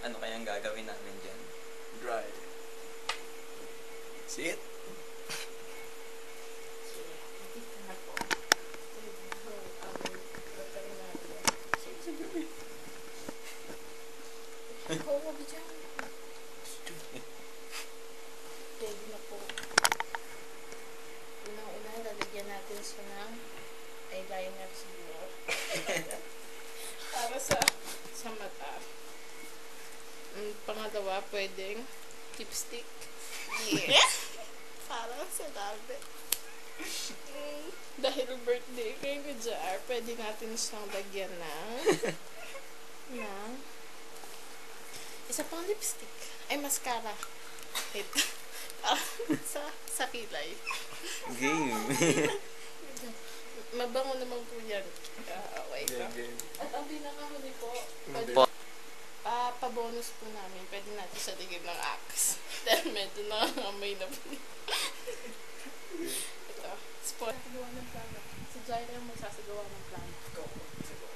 ano kayang gagawin namin dyan. Dry. See it? Ikaw, wag dyan. Ready na po. Unang-una, lalagyan natin siya ng eyeliner siguro. Para sa mata. Pangalawa, pwedeng lipstick. Yeah! Parang sa labi. Dahil birthday kay ni Jar, pwede natin siyang lagyan ng isa pang lipstick. Ay, mascara. Ito. sa kilay. Game. Mabango naman po yan. Okay pa. Game. At ang pinakahuli po, Po. pa-bonus po namin, pwede natin sa ligid ng axe. Dahil medyo nangangamoy na po. Ito. Spot. Sasagawa ng plano. Si Jaira yung magsasagawa ng plano. Go. Sige.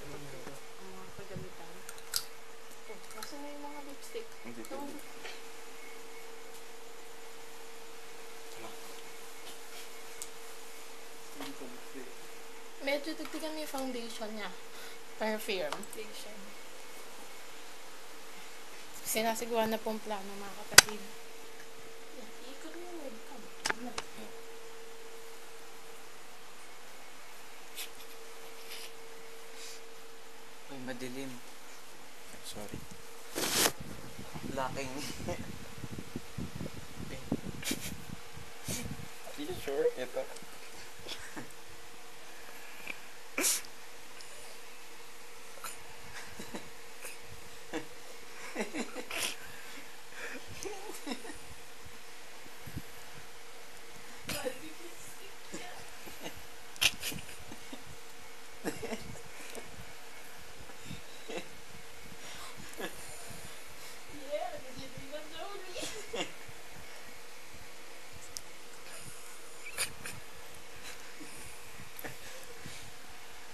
Ang mga kagamitan. Oh, nasa na yung mga lipstick? Dito. Medyo dagdagan mo yung foundation niya. Perfume. Foundation. Sinasagawa na pong plano, mga kapatid. Ikot mo, webcam. Uy, madilim. Sorry. Lacking. Are you sure? Ito.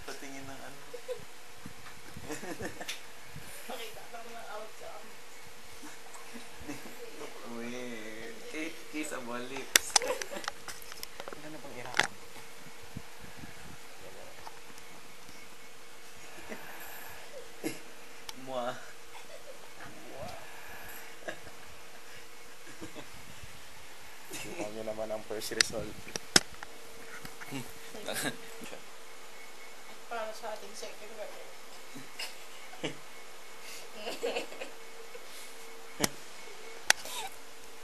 Patingin ng ano. Pakita lang ng outcome. Uy, kissable lips. Ano na bang ihakap? Mua. Tingnan nyo naman ang first result. Para sa ating second brother.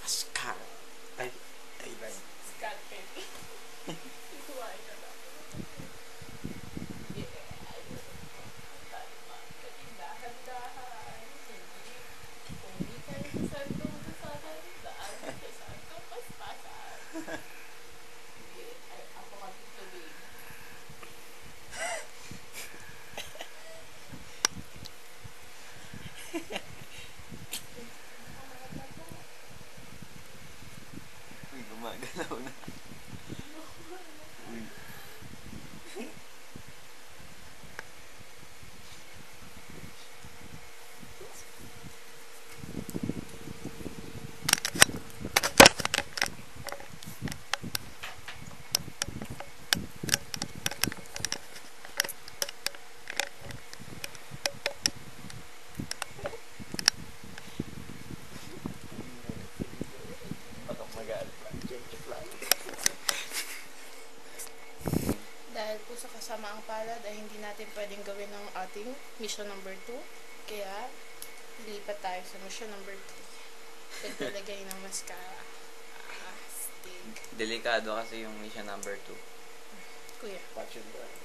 Mascara. Ay, eyeliner. Scott Pitt. Ituwain na lang. Yeah. Dahan-dahan. Kung di kayo sasandong sa dahan-dahan, sasandong paspasan. Ako kasi tuloy. Uy, gumagalaw na. Uy. Patok magalit. Dahil po sa kasamaang palad ay hindi natin pwedeng gawin ang ating mission number 2. Kaya, lilipat tayo sa mission number 3. Paglalagay ng mascara. Stig. Delikado kasi yung mission number 2. Kuya. Watch it burn.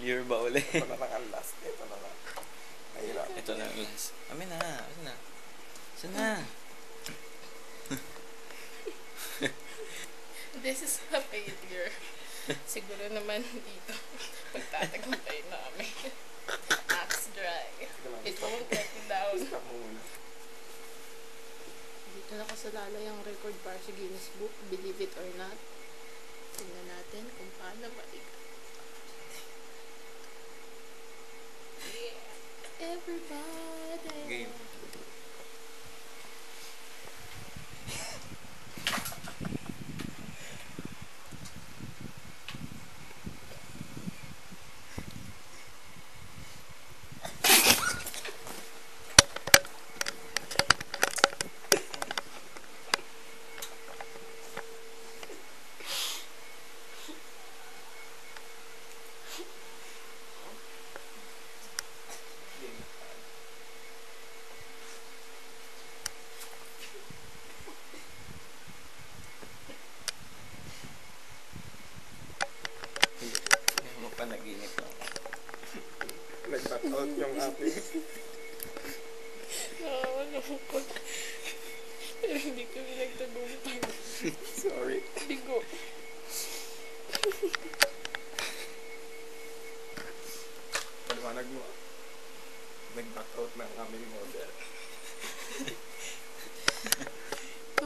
Failure ba uli? Ito na lang ang last. Ito na lang. Mahirap. Ito na ang last. Amin na. Amin na. Saan na? This is a failure. Siguro naman dito. Pagtatagumpay namin. Axe dry. It won't let me down. Stop mo muna. Dito nakasalalay ang record para sa Guinness Book. Believe it or not. Tingnan natin kung paano maigat. Everybody. Game. Ano pa naginip lang. Nag-back out yung ating. Nakakalungkot. Pero hindi kami nagtagumpay. Sorry. Bigo. Paliwanag mo. Nag-back out ng aming model.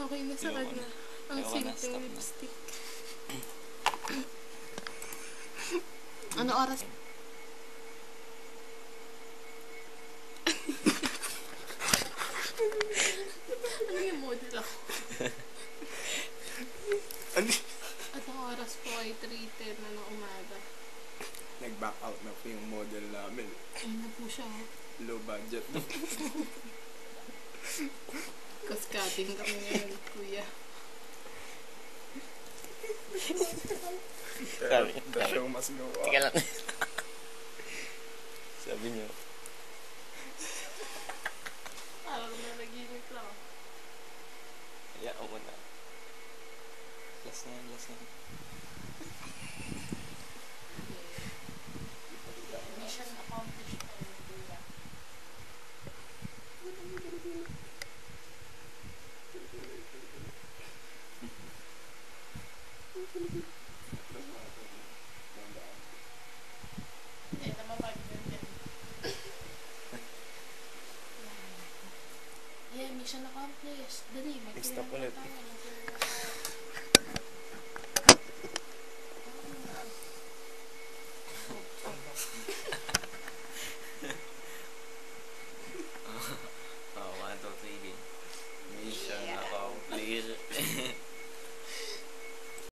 Okay na sa Ayoko kanya. na. Ang Ayoko na, sweet stop ng na. lipstick. Ano oras? Ano yung model ako? Ano? At ang oras po ay 3:10 na ng umaga. Nag-back out na po yung model namin. Ayun na po siya. Oh. Low budget. Kaskating kami ngayon, kuya. Pero the show must go on. Tika lang. Sabi niyo. Parang nanaginip lang. Hayaan mo na. Last na yan, last na yan. Mission accomplished pa rin, kuya. Ito mapag-din. Yeah, mission accomplished. Dali, Stop ulit. tayo.